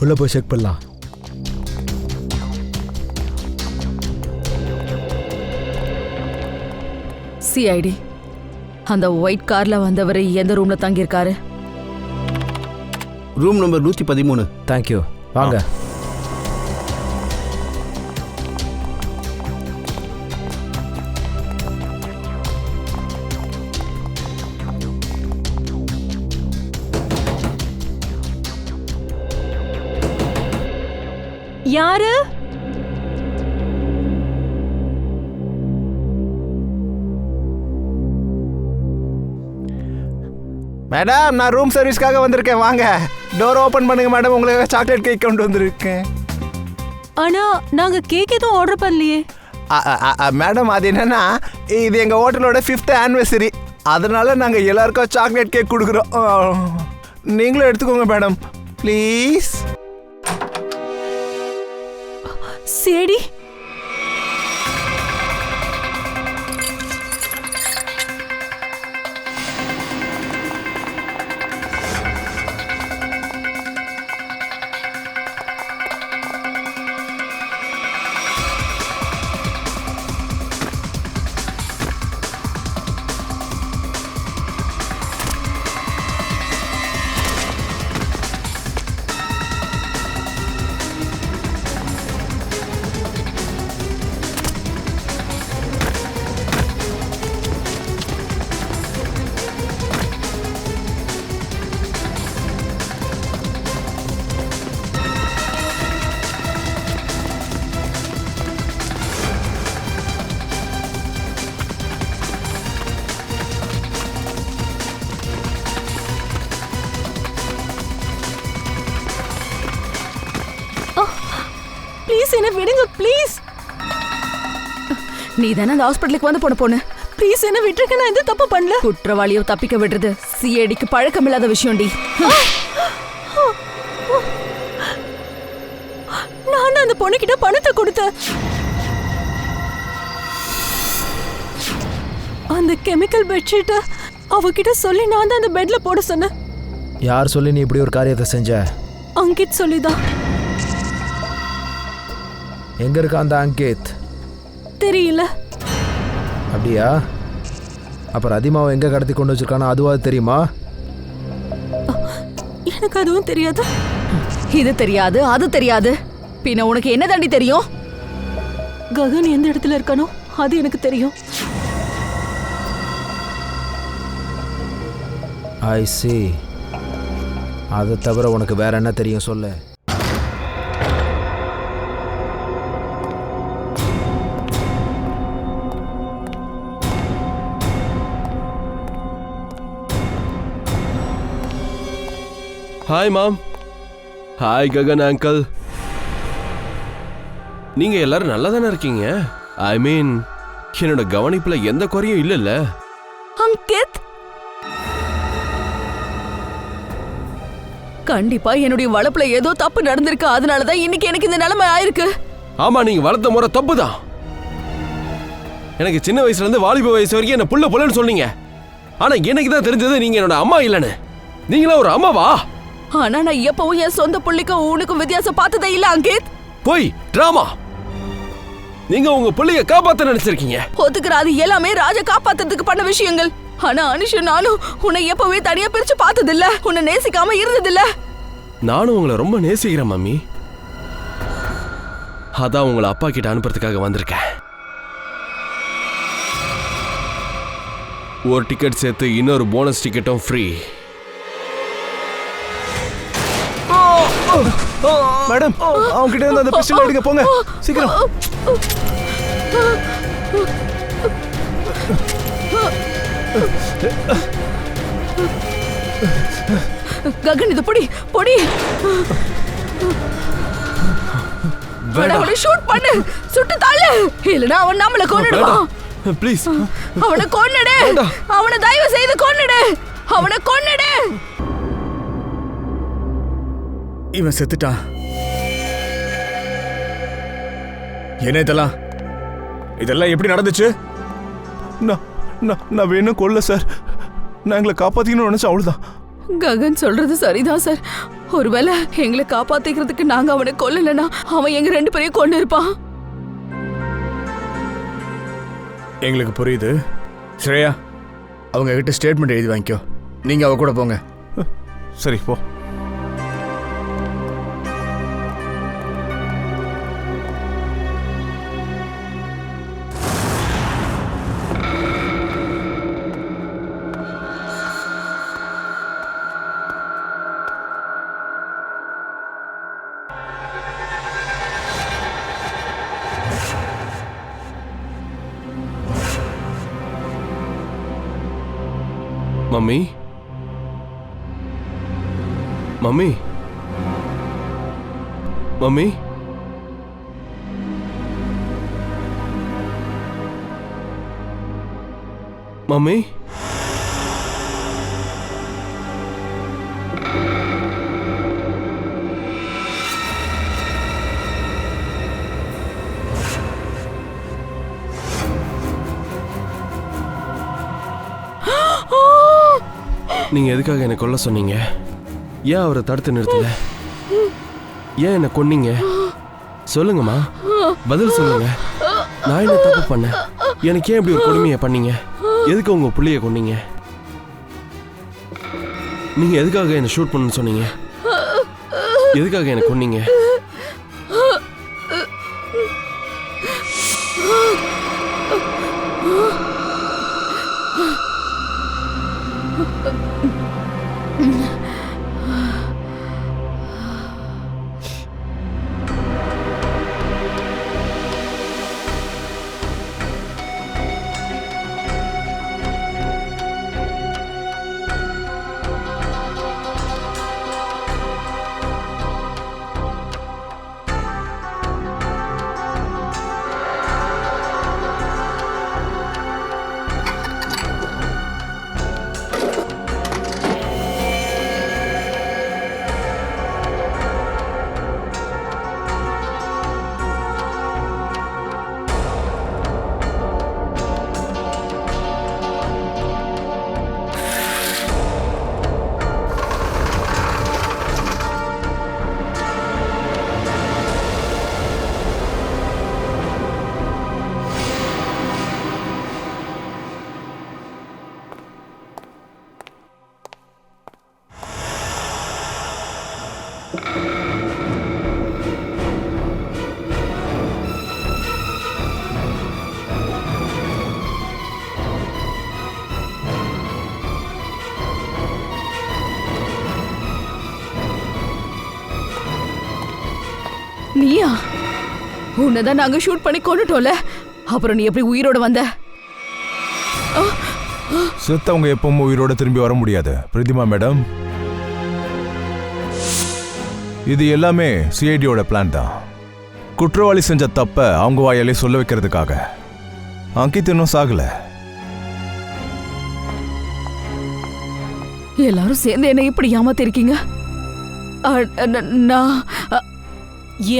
உள்ள போய் செக் பண்ணலாம். சிஐடி அந்த ஒயிட் கார்ல வந்தவர் எந்த ரூம்ல தங்கியிருக்காரு? Room number 113. தேங்க்யூ. வாங்க. யாரு? மேடம், நான் ரூம் சர்வீஸ்க்காக வந்திருக்கேன். வாங்க, டோர் ஓபன் பண்ணுங்க மேடம். உங்களுக்கு சாக்லேட் கேக் கொண்டு வந்திருக்கேன். ஆனா நாங்க கேக் எதுவும் ஆர்டர் பண்ணலையே. மேடம், அது என்னன்னா, இது எங்க ஹோட்டலோட 5th ஆனிவர்சரி. அதனால நாங்க எல்லாருக்கும் சாக்லேட் கேக் கொடுக்குறோம். நீங்களும் எடுத்துக்கோங்க மேடம், ப்ளீஸ். சரி. ப்ளீஸ் என்ன விடுங்க, ப்ளீஸ். நீ தானே அந்த ஹாஸ்பிட்டலுக்கு வந்து போன பொண்ணு. ப்ளீஸ் என்ன விட்டுருக்க, நான் எந்த தப்பு பண்ணல. குற்றவாளியோ தப்பிக்க விடுறது சிஐடிக்கு பழக்கம் இல்லாத விஷயம்டி. நான் அந்த பொண்ணுகிட்ட பணத்தை கொடுத்தேன். அந்த கெமிக்கல் பெட்ஷீட்டை அவகிட்ட சொல்லி நான் தான் அந்த பெட்ல போட சொன்னேன். யார் சொல்லி நீ இப்படி ஒரு காரியத்தை செஞ்ச? அங்கித் சொல்லிதான். எங்க இருக்கா அந்த அங்கித்? தெரியல. அப்படியா? அப்புறம் அதிமாவை எங்க கடத்தி கொண்டு வச்சிருக்கானா அதுவாது தெரியுமா? எனக்கு அதுவும் தெரியாது. இது தெரியாது, அது தெரியாது, பின்ன உனக்கு என்ன தாண்டி தெரியும்? ககன் எந்த இடத்துல இருக்கானோ அது எனக்கு தெரியும். ஐ see. அதை தவிர உனக்கு வேற என்ன தெரியும் சொல்லு. Hi ma'am. Hi Gagan uncle. நீங்க எல்லாரும் நல்லா தானே இருக்கீங்க? ஐ மீன், என்னோட கவனிப்புல எந்த குறையும் இல்லைல்ல? அங்கித், கண்டிப்பா என்னுடைய வளப்புல ஏதோ தப்பு நடந்திருக்கு. அதனாலதான் இன்னைக்கு எனக்கு இந்த நிலைமை ஆயிருக்கு. ஆமா, நீங்க வளர்த்த முறை தப்புதான். எனக்கு சின்ன வயசுல இருந்து வாலிப வயசு வரைக்கும் என்ன புள்ள புள்ளன்னு சொன்னீங்க. ஆனா எனக்கு தான் தெரிஞ்சது நீங்க என்னோட அம்மா இல்லைன்னு. நீங்களா ஒரு அம்மாவா? ஆனா நான் எப்பவும் என் சொந்த புள்ளிக்கும் உனக்கும் வித்தியாசம் பார்த்ததே இல்ல அங்கித். போய் டிராமா. நீங்க உங்க புள்ளைய காப்பாத்த நினைச்சிருக்கீங்க. ஒத்துக்கிற, அது எல்லாமே ராஜா காப்பாத்துறதுக்கு பண்ண விஷயங்கள். ஆனா அனுஷு நானும் உன்னை எப்பவே தனியா பிரிச்சு பார்த்ததில்ல, உன்னை நேசிக்காம இருந்ததில்ல. நானும் உங்களை ரொம்ப நேசிக்கிறேன் மம்மி. அதான் உங்களை அப்பா கிட்ட அனுப்புறதுக்காக வந்திருக்கேன். ஒரு டிக்கெட் சேர்த்து இன்னொரு போனஸ் டிக்கெட்டும் ஃப்ரீ. மேடம் அவங்க கிட்ட இருந்து அந்த பிஸ்டல் எடுக்க போங்க சீக்கிரம். ககன் இது பொடி பொடி. அவனை ஷூட் பண்ணு, சுட்டு தள்ளு, இல்லனா அவன் நம்மள கொன்னுடுவான். ப்ளீஸ் அவனை கொன்னுடு, அவனை தயவு செய்து கொன்னுடு, அவனை கொன்னுடு. இவன் செத்துட்டான். என்ன இதெல்லாம் எப்படி நடந்துச்சு? நான் வேணும் கொல்ல சார், நான் எங்களை காப்பாத்திக்கணும்னு நினைச்சேன், அவ்வளவுதான். ககன் சொல்றது சரிதான் சார். ஒருவேளை எங்களை காப்பாத்திக்கிறதுக்கு நாங்க அவனை கொல்லலனா அவன் எங்க 2 பேரையும் கொண்டு இருப்பான். எங்களுக்கு புரியுது. ஸ்ரேயா, அவங்க கிட்ட ஸ்டேட்மெண்ட் எழுதி வாங்கிக்கோ. நீங்க அவ கூட போங்க. சரி போ. மம்மி, மம்மி, மம்மி, மம்மி, நீங்க எதுக்காக என்னை கொல்ல சொன்னீங்க? ஏன் அவரை தடுத்து நிறுத்தல? ஏன் என்னை கொன்னீங்க? சொல்லுங்கம்மா, பதில் சொல்லுங்க. நான் என்ன தப்பு பண்ணேன்? எனக்கு ஏன் இப்படி ஒரு கொடுமையை பண்ணீங்க? எதுக்கு உங்க புள்ளைய கொன்னீங்க? நீங்க எதுக்காக என்னை ஷூட் பண்ணணும்னு சொன்னீங்க? எதுக்காக என்னை கொன்னீங்க? நீயா? உன்னதான் நாங்க ஷூட் பண்ணி கொண்டுட்டோம்ல, அப்புறம் நீ எப்படி உயிரோட வந்த? செத்தவங்க எப்பவும் உயிரோட திரும்பி வர முடியாது பிரதிமா மேடம். இது எல்லாமே சிஐடியோட பிளான் தான். குற்றவாளி செஞ்ச தப்ப அவங்க வாயாலே சொல்ல வைக்கிறதுக்காக. அங்கித் இன்னும் சாகல. எல்லாரும் சேர்ந்து என்ன இப்படி ஏமாத்திருக்கீங்க. நான்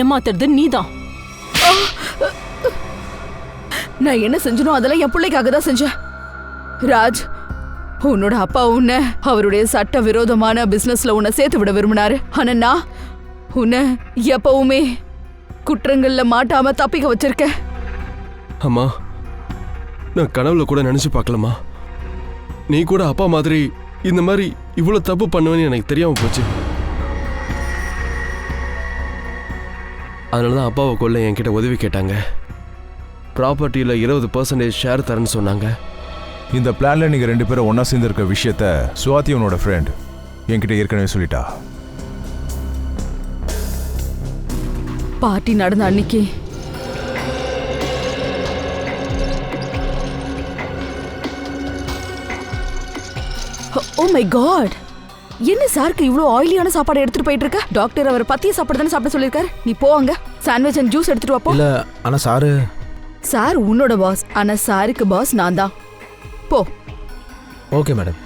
ஏமாத்துறது நீதான். நான் என்ன செஞ்சனோ அதெல்லாம் என் பிள்ளைக்காக தான் செஞ்சேன். ராஜ், உன்னோட அப்பா உன்னை அவருடைய சட்ட விரோதமான பிசினஸ்ல உன்னை சேர்த்து விட விரும்பினாரு. ஆனா நான் உன்னை எப்பவுமே குற்றங்கள்ல மாட்டாம தப்பிக்க வச்சிருக்கேன். அம்மா, நான் கனவுல கூட நினைச்சு பார்க்கலம்மா. நீ கூட அப்பா மாதிரி இந்த மாதிரி இவ்வளவு தப்பு பண்ணுவேன்னு எனக்கு தெரியாம போச்சு. அதனாலதான் அப்பாவை கொல்ல என்கிட்ட உதவி கேட்டாங்க. ப்ராப்பர்ட்டியில் 20% ஷேர் தரேன்னு சொன்னாங்க. இந்த பிளான்ல நீங்க 2 பேரும் ஒன்னா சேர்ந்து இருக்க விஷயத்த சுவாதி உன்னோட ஃப்ரெண்ட் என்கிட்ட ஏற்கனவே சொல்லிட்டா. பார்ட்டி நடந்த அன்னைக்கு ஓ மை காட், என்ன சாருக்கு இவ்வளோ ஆயிலியான சாப்பாடு எடுத்துட்டு போயிட்டு இருக்க? டாக்டர் அவர் பத்திய சாப்பாடு தானே சாப்பிட சொல்லியிருக்காரு. நீ போவாங்க சாண்ட்விச் அண்ட் ஜூஸ் எடுத்துட்டு வாப்போ. இல்லை ஆனால் சாரு சார் உன்னோட பாஸ், ஆனா சாருக்கு பாஸ் நான் தான். போ. Okay madam.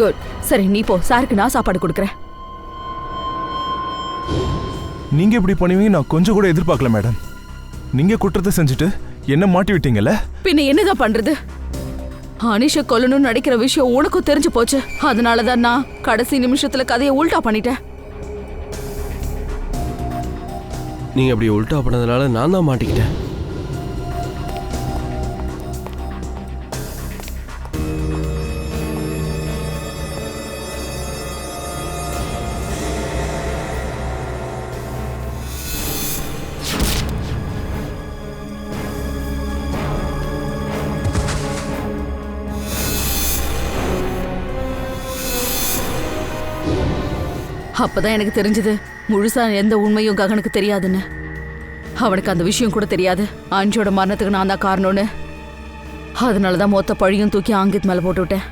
குட். சரி நீ போ, சாருக்கு நான் சாப்பாடு கொடுக்குறேன். நீங்க இப்படி பண்ணுவீங்க நான் கொஞ்சம் கூட எதிர்பார்க்கல மேடம். நீங்க குற்றத்தை செஞ்சுட்டு என்ன மாட்டி விட்டீங்கல்ல. பின்ன என்னதான் பண்றது? அனிஷை கொல்லணும்னு நினைக்கிற விஷயம் உனக்கும் தெரிஞ்சு போச்சு. அதனாலதான் நான் கடைசி நிமிஷத்துல கதையை உல்டா பண்ணிட்டேன். நீங்க அப்படி உல்டா பண்ணதுனால நான் தான் மாட்டிக்கிட்டேன். அப்பதான் எனக்கு தெரிஞ்சது முழுசா எந்த உண்மையும் ககனுக்கு தெரியாதுன்னு. அவனுக்கு அந்த விஷயம் கூட தெரியாது அஞ்சோட மரணத்துக்கு நான் தான் காரணம்னு. அதனாலதான் மொத்த பழியும் தூக்கி அங்கித் மேல போட்டு விட்டேன்.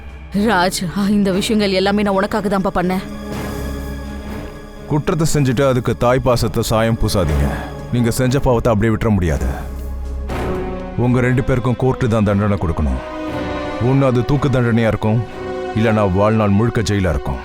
ராஜ், இந்த விஷயங்கள் எல்லாமே நான் உனக்காக தான்ப்பா பண்ணேன். குற்றத்தை செஞ்சுட்டு அதுக்கு தாய் பாசத்தை சாயம் பூசாதீங்க. நீங்க செஞ்ச பாவத்தை அப்படியே விட்டுற முடியாது. உங்க 2 பேருக்கும் கோர்ட்டு தான் தண்டனை கொடுக்கணும். ஒன்று அது தூக்கு தண்டனையா இருக்கும், இல்லைனா வாழ்நாள் முழுக்க ஜெயிலா இருக்கும்.